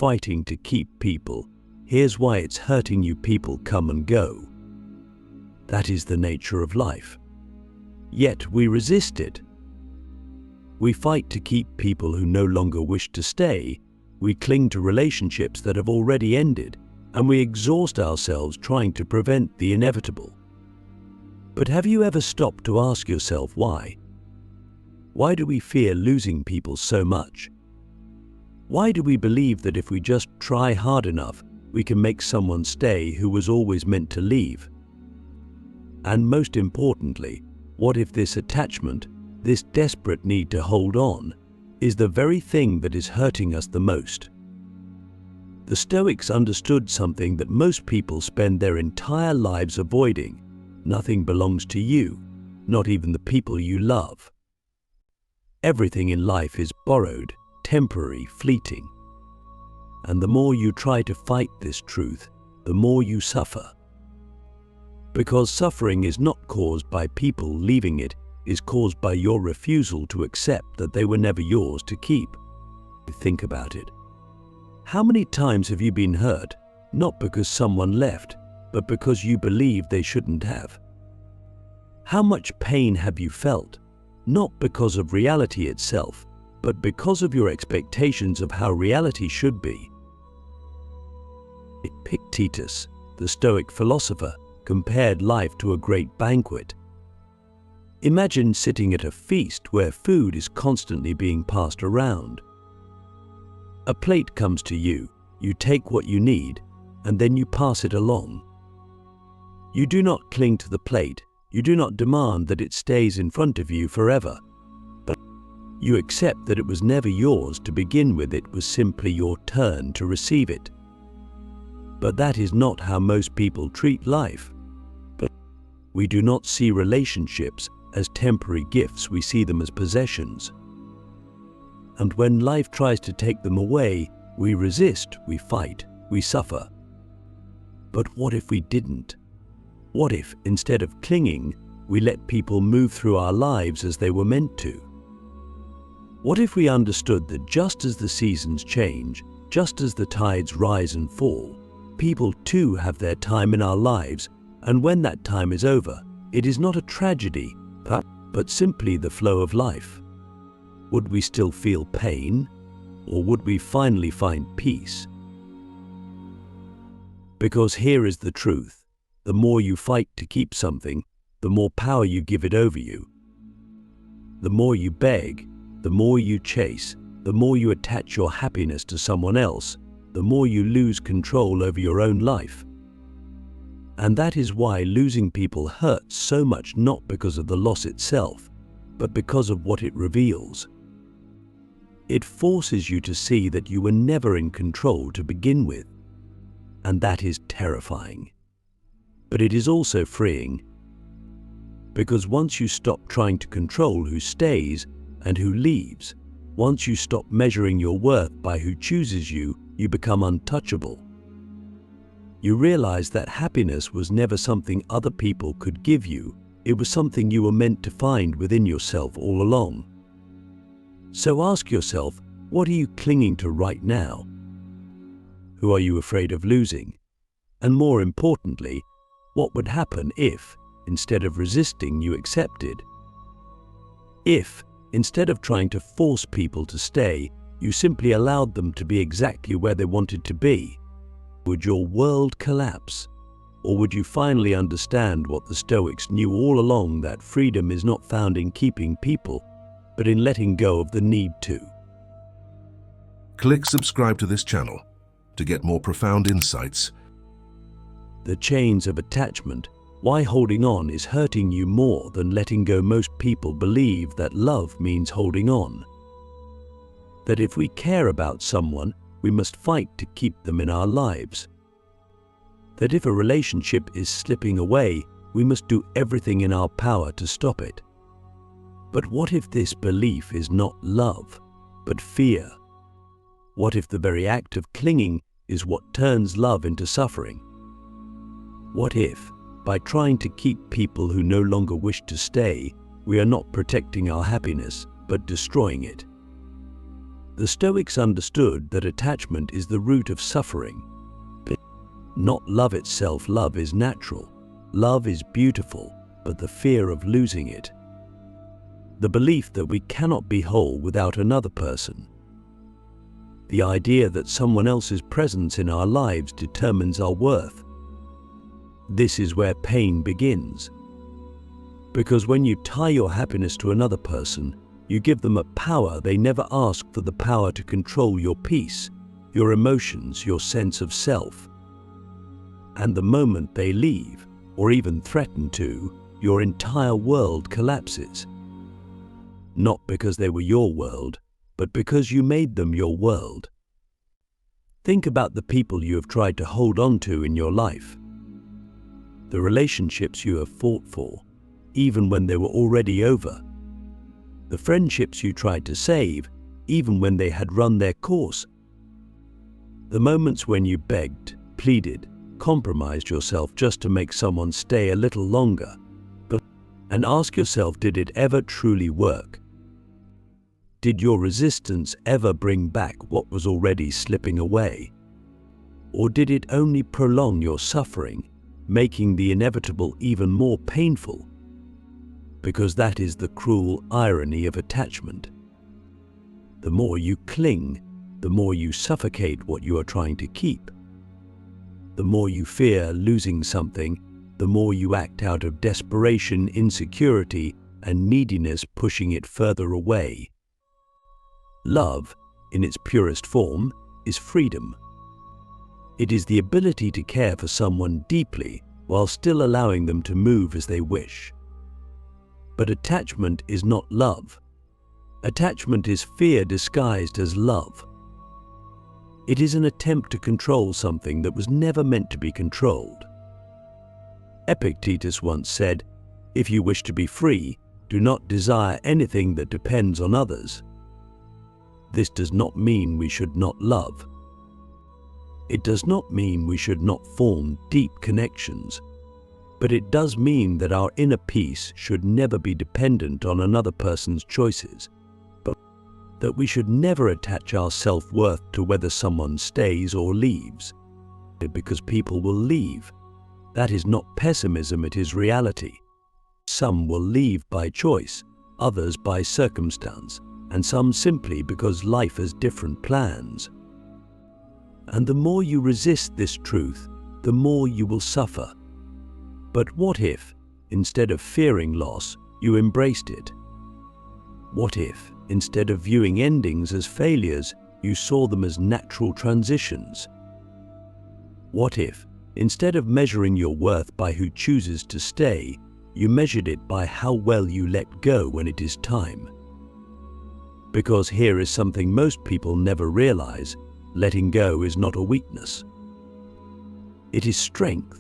fighting to keep people. Here's why it's hurting you. People come and go. That is the nature of life. Yet we resist it. We fight to keep people who no longer wish to stay. We cling to relationships that have already ended, and we exhaust ourselves trying to prevent the inevitable. But have you ever stopped to ask yourself why? Why do we fear losing people so much? Why do we believe that if we just try hard enough, we can make someone stay who was always meant to leave? And most importantly, what if this attachment, this desperate need to hold on, is the very thing that is hurting us the most? The Stoics understood something that most people spend their entire lives avoiding. Nothing belongs to you, not even the people you love. Everything in life is borrowed, temporary, fleeting. And the more you try to fight this truth, the more you suffer. Because suffering is not caused by people leaving it, is caused by your refusal to accept that they were never yours to keep. Think about it. How many times have you been hurt, not because someone left, but because you believe they shouldn't have? How much pain have you felt, not because of reality itself, but because of your expectations of how reality should be? Epictetus, the Stoic philosopher, compared life to a great banquet. Imagine sitting at a feast where food is constantly being passed around. A plate comes to you, you take what you need, and then you pass it along. You do not cling to the plate, you do not demand that it stays in front of you forever, but you accept that it was never yours to begin with. It was simply your turn to receive it. But that is not how most people treat life. But we do not see relationships as temporary gifts, we see them as possessions. And when life tries to take them away, we resist, we fight, we suffer. But what if we didn't? What if, instead of clinging, we let people move through our lives as they were meant to? What if we understood that just as the seasons change, just as the tides rise and fall, people too have their time in our lives, and when that time is over, it is not a tragedy, but simply the flow of life? Would we still feel pain, or would we finally find peace? Because here is the truth. The more you fight to keep something, the more power you give it over you. The more you beg, the more you chase, the more you attach your happiness to someone else, the more you lose control over your own life. And that is why losing people hurts so much, not because of the loss itself, but because of what it reveals. It forces you to see that you were never in control to begin with. And that is terrifying. But it is also freeing. Because once you stop trying to control who stays and who leaves, once you stop measuring your worth by who chooses you, you become untouchable. You realize that happiness was never something other people could give you. It was something you were meant to find within yourself all along. So ask yourself, what are you clinging to right now? Who are you afraid of losing? And more importantly, what would happen if, instead of resisting, you accepted? If, instead of trying to force people to stay, you simply allowed them to be exactly where they wanted to be, would your world collapse? Or would you finally understand what the Stoics knew all along, that freedom is not found in keeping people, but in letting go of the need to? Click subscribe to this channel to get more profound insights. The chains of attachment, why holding on is hurting you more than letting go. Most people believe that love means holding on. That if we care about someone, we must fight to keep them in our lives. That if a relationship is slipping away, we must do everything in our power to stop it. But what if this belief is not love, but fear? What if the very act of clinging is what turns love into suffering? What if, by trying to keep people who no longer wish to stay, we are not protecting our happiness, but destroying it? The Stoics understood that attachment is the root of suffering. Not love itself. Love is natural. Love is beautiful, but the fear of losing it. The belief that we cannot be whole without another person. The idea that someone else's presence in our lives determines our worth. This is where pain begins. Because when you tie your happiness to another person, you give them a power they never asked, for the power to control your peace, your emotions, your sense of self. And the moment they leave, or even threaten to, your entire world collapses. Not because they were your world, but because you made them your world. Think about the people you have tried to hold on to in your life. The relationships you have fought for, even when they were already over. The friendships you tried to save, even when they had run their course. The moments when you begged, pleaded, compromised yourself just to make someone stay a little longer. And ask yourself, did it ever truly work? Did your resistance ever bring back what was already slipping away? Or did it only prolong your suffering, making the inevitable even more painful? Because that is the cruel irony of attachment. The more you cling, the more you suffocate what you are trying to keep. The more you fear losing something, the more you act out of desperation, insecurity, and neediness, pushing it further away. Love, in its purest form, is freedom. It is the ability to care for someone deeply while still allowing them to move as they wish. But attachment is not love. Attachment is fear disguised as love. It is an attempt to control something that was never meant to be controlled. Epictetus once said, "If you wish to be free, do not desire anything that depends on others." This does not mean we should not love. It does not mean we should not form deep connections. But it does mean that our inner peace should never be dependent on another person's choices, but that we should never attach our self-worth to whether someone stays or leaves. Because people will leave. That is not pessimism, it is reality. Some will leave by choice, others by circumstance, and some simply because life has different plans. And the more you resist this truth, the more you will suffer. But what if, instead of fearing loss, you embraced it? What if, instead of viewing endings as failures, you saw them as natural transitions? What if, instead of measuring your worth by who chooses to stay, you measured it by how well you let go when it is time? Because here is something most people never realize: letting go is not a weakness. It is strength.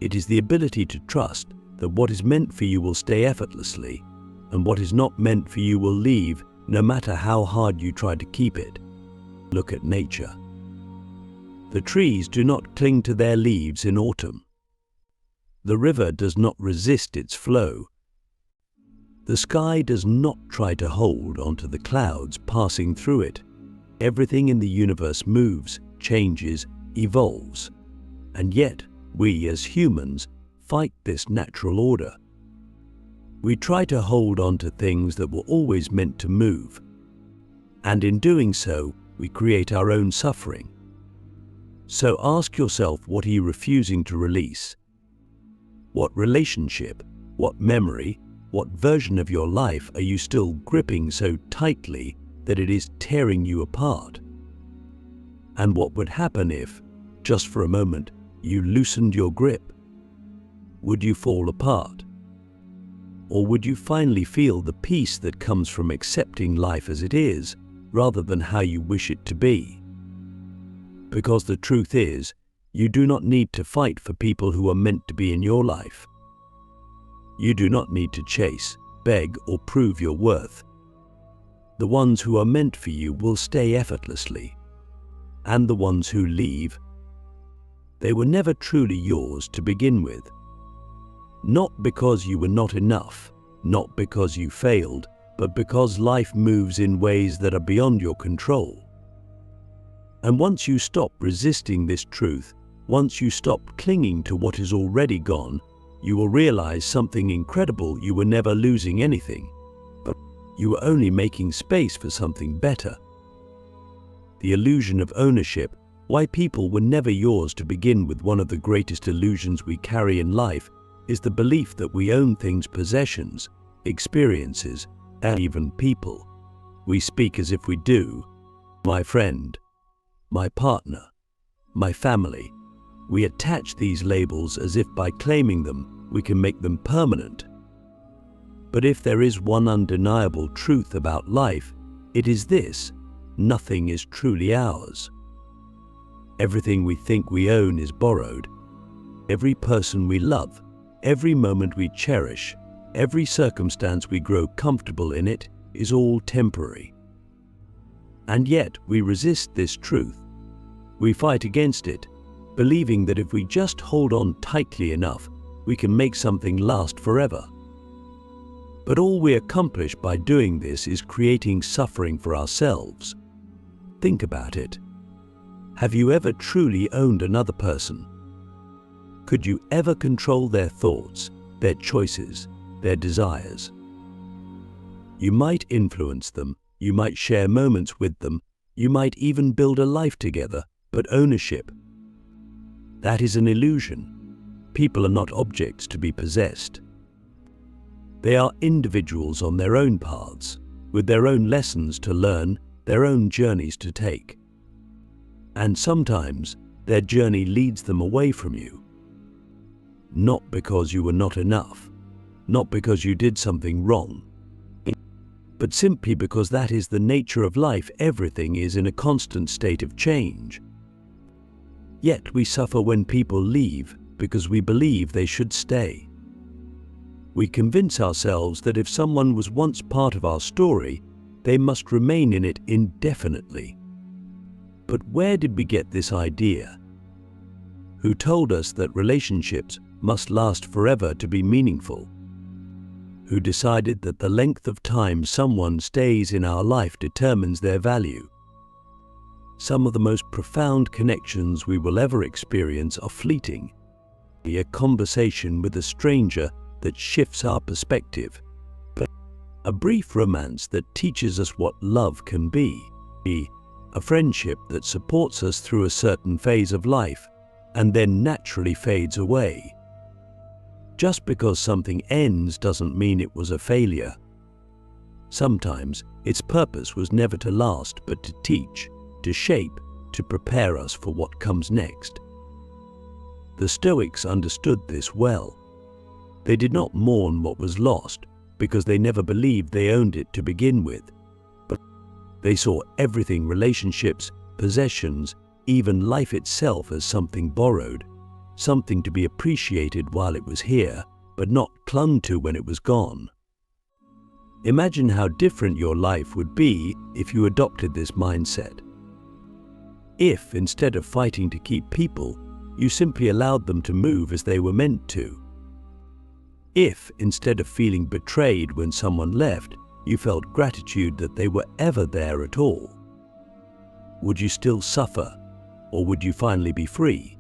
It is the ability to trust that what is meant for you will stay effortlessly, and what is not meant for you will leave, no matter how hard you try to keep it. Look at nature. The trees do not cling to their leaves in autumn. The river does not resist its flow. The sky does not try to hold onto the clouds passing through it. Everything in the universe moves, changes, evolves. And yet, we as humans fight this natural order. We try to hold on to things that were always meant to move. And in doing so, we create our own suffering. So ask yourself, what are you refusing to release? What relationship, what memory, what version of your life are you still gripping so tightly that it is tearing you apart? And what would happen if, just for a moment, you loosened your grip? Would you fall apart? Or would you finally feel the peace that comes from accepting life as it is, rather than how you wish it to be? Because the truth is, you do not need to fight for people who are meant to be in your life. You do not need to chase, beg, or prove your worth. The ones who are meant for you will stay effortlessly. And the ones who leave, they were never truly yours to begin with. Not because you were not enough, not because you failed, but because life moves in ways that are beyond your control. And once you stop resisting this truth, once you stop clinging to what is already gone, you will realize something incredible. You were never losing anything, but you were only making space for something better. The illusion of ownership, why people were never yours to begin with. One of the greatest illusions we carry in life is the belief that we own things, possessions, experiences, and even people. We speak as if we do. My friend, my partner, my family. We attach these labels as if by claiming them, we can make them permanent. But if there is one undeniable truth about life, it is this: nothing is truly ours. Everything we think we own is borrowed. Every person we love, every moment we cherish, every circumstance we grow comfortable in, it is all temporary. And yet we resist this truth. We fight against it, believing that if we just hold on tightly enough, we can make something last forever. But all we accomplish by doing this is creating suffering for ourselves. Think about it. Have you ever truly owned another person? Could you ever control their thoughts, their choices, their desires? You might influence them, you might share moments with them, you might even build a life together, but ownership, that is an illusion. People are not objects to be possessed. They are individuals on their own paths, with their own lessons to learn, their own journeys to take. And sometimes their journey leads them away from you. Not because you were not enough, not because you did something wrong, but simply because that is the nature of life. Everything is in a constant state of change. Yet we suffer when people leave because we believe they should stay. We convince ourselves that if someone was once part of our story, they must remain in it indefinitely. But where did we get this idea? Who told us that relationships must last forever to be meaningful? Who decided that the length of time someone stays in our life determines their value? Some of the most profound connections we will ever experience are fleeting. A conversation with a stranger that shifts our perspective. A brief romance that teaches us what love can be. A friendship that supports us through a certain phase of life and then naturally fades away. Just because something ends doesn't mean it was a failure. Sometimes its purpose was never to last, but to teach, to shape, to prepare us for what comes next. The Stoics understood this well. They did not mourn what was lost because they never believed they owned it to begin with, but they saw everything, relationships, possessions, even life itself, as something borrowed, something to be appreciated while it was here, but not clung to when it was gone. Imagine how different your life would be if you adopted this mindset. If, instead of fighting to keep people, you simply allowed them to move as they were meant to. If, instead of feeling betrayed when someone left, you felt gratitude that they were ever there at all. Would you still suffer, or would you finally be free?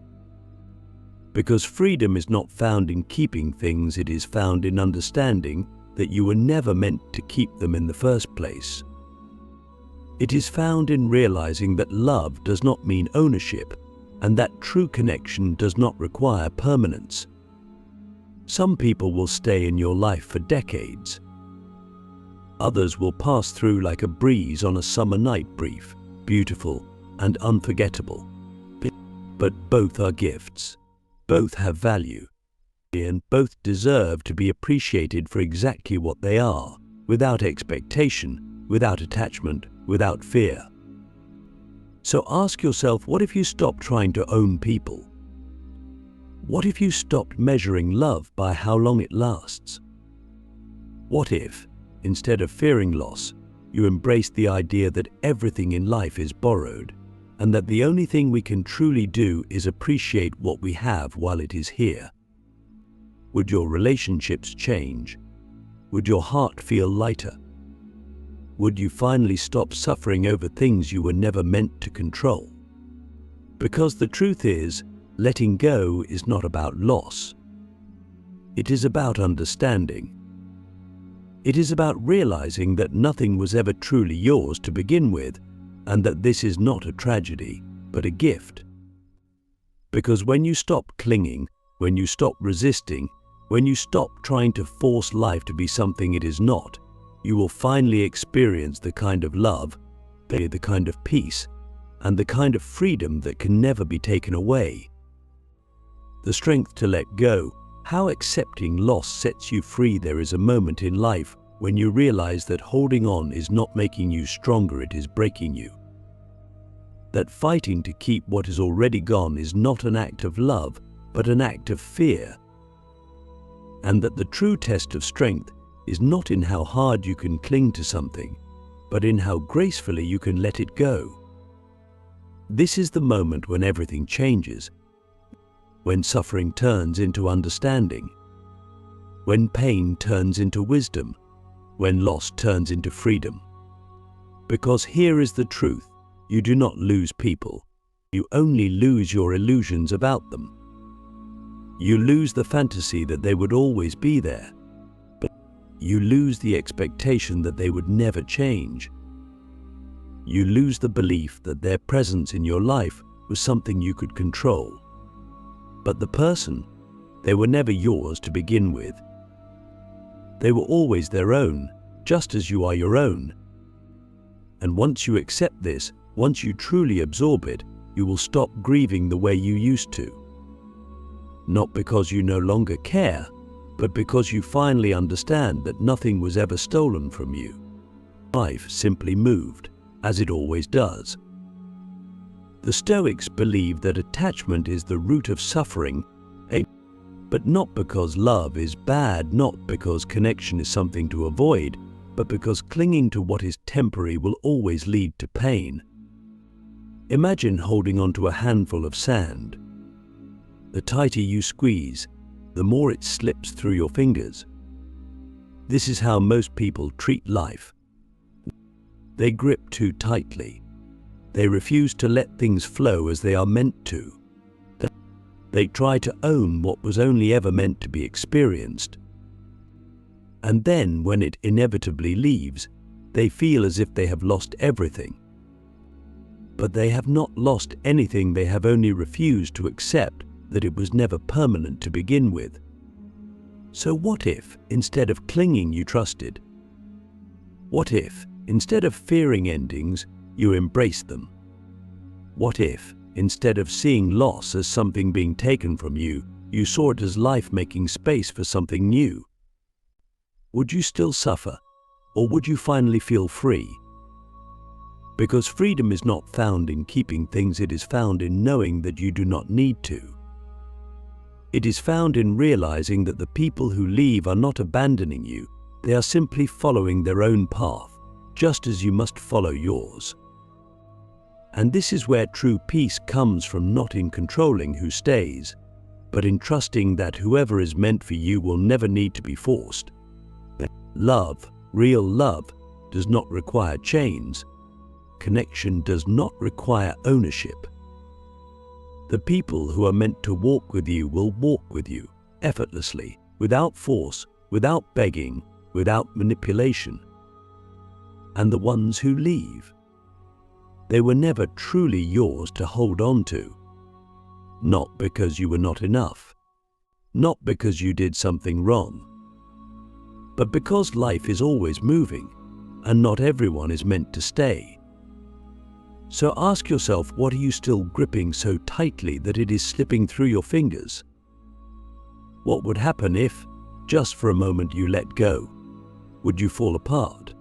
Because freedom is not found in keeping things, it is found in understanding that you were never meant to keep them in the first place. It is found in realizing that love does not mean ownership, and that true connection does not require permanence. Some people will stay in your life for decades. Others will pass through like a breeze on a summer night, brief, beautiful, and unforgettable. But both are gifts. Both have value, and both deserve to be appreciated for exactly what they are, without expectation, without attachment, without fear. So ask yourself, what if you stopped trying to own people? What if you stopped measuring love by how long it lasts? What if, instead of fearing loss, you embraced the idea that everything in life is borrowed, and that the only thing we can truly do is appreciate what we have while it is here? Would your relationships change? Would your heart feel lighter? Would you finally stop suffering over things you were never meant to control? Because the truth is, letting go is not about loss. It is about understanding. It is about realizing that nothing was ever truly yours to begin with, and that this is not a tragedy, but a gift. Because when you stop clinging, when you stop resisting, when you stop trying to force life to be something it is not, you will finally experience the kind of love, the kind of peace, and the kind of freedom that can never be taken away. The strength to let go. How accepting loss sets you free. There is a moment in life when you realize that holding on is not making you stronger, it is breaking you. That fighting to keep what is already gone is not an act of love, but an act of fear. And that the true test of strength is not in how hard you can cling to something, but in how gracefully you can let it go. This is the moment when everything changes, when suffering turns into understanding, when pain turns into wisdom, when loss turns into freedom. Because here is the truth, you do not lose people, you only lose your illusions about them. You lose the fantasy that they would always be there, but you lose the expectation that they would never change. You lose the belief that their presence in your life was something you could control. But the person, they were never yours to begin with. They were always their own, just as you are your own. And once you accept this, once you truly absorb it, you will stop grieving the way you used to. Not because you no longer care, but because you finally understand that nothing was ever stolen from you. Life simply moved, as it always does. The Stoics believe that attachment is the root of suffering, but not because love is bad, not because connection is something to avoid, but because clinging to what is temporary will always lead to pain. Imagine holding onto a handful of sand. The tighter you squeeze, the more it slips through your fingers. This is how most people treat life. They grip too tightly. They refuse to let things flow as they are meant to. They try to own what was only ever meant to be experienced. And then, when it inevitably leaves, they feel as if they have lost everything. But they have not lost anything, they have only refused to accept that it was never permanent to begin with. So what if, instead of clinging, you trusted? What if, instead of fearing endings, you embraced them? What if, instead of seeing loss as something being taken from you, you saw it as life making space for something new? Would you still suffer, or would you finally feel free? Because freedom is not found in keeping things, it is found in knowing that you do not need to. It is found in realizing that the people who leave are not abandoning you, they are simply following their own path, just as you must follow yours. And this is where true peace comes from, not in controlling who stays, but in trusting that whoever is meant for you will never need to be forced. Love, real love, does not require chains. Connection does not require ownership. The people who are meant to walk with you will walk with you, effortlessly, without force, without begging, without manipulation. And the ones who leave, they were never truly yours to hold on to. Not because you were not enough, not because you did something wrong, but because life is always moving, and not everyone is meant to stay. So ask yourself, what are you still gripping so tightly that it is slipping through your fingers? What would happen if, just for a moment, you let go? Would you fall apart?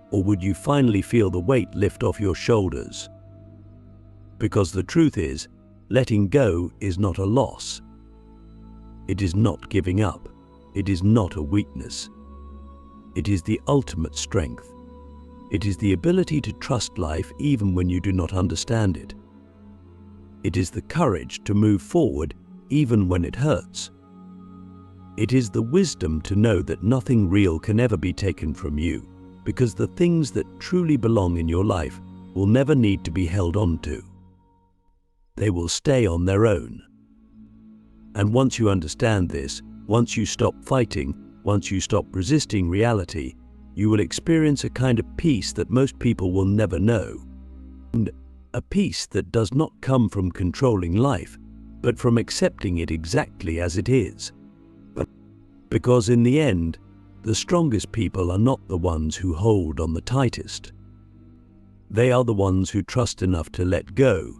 Or would you finally feel the weight lift off your shoulders? Because the truth is, letting go is not a loss. It is not giving up. It is not a weakness. It is the ultimate strength. It is the ability to trust life even when you do not understand it. It is the courage to move forward even when it hurts. It is the wisdom to know that nothing real can ever be taken from you, because the things that truly belong in your life will never need to be held on to. They will stay on their own. And once you understand this, once you stop fighting, once you stop resisting reality, you will experience a kind of peace that most people will never know. And a peace that does not come from controlling life, but from accepting it exactly as it is. Because in the end, the strongest people are not the ones who hold on the tightest. They are the ones who trust enough to let go,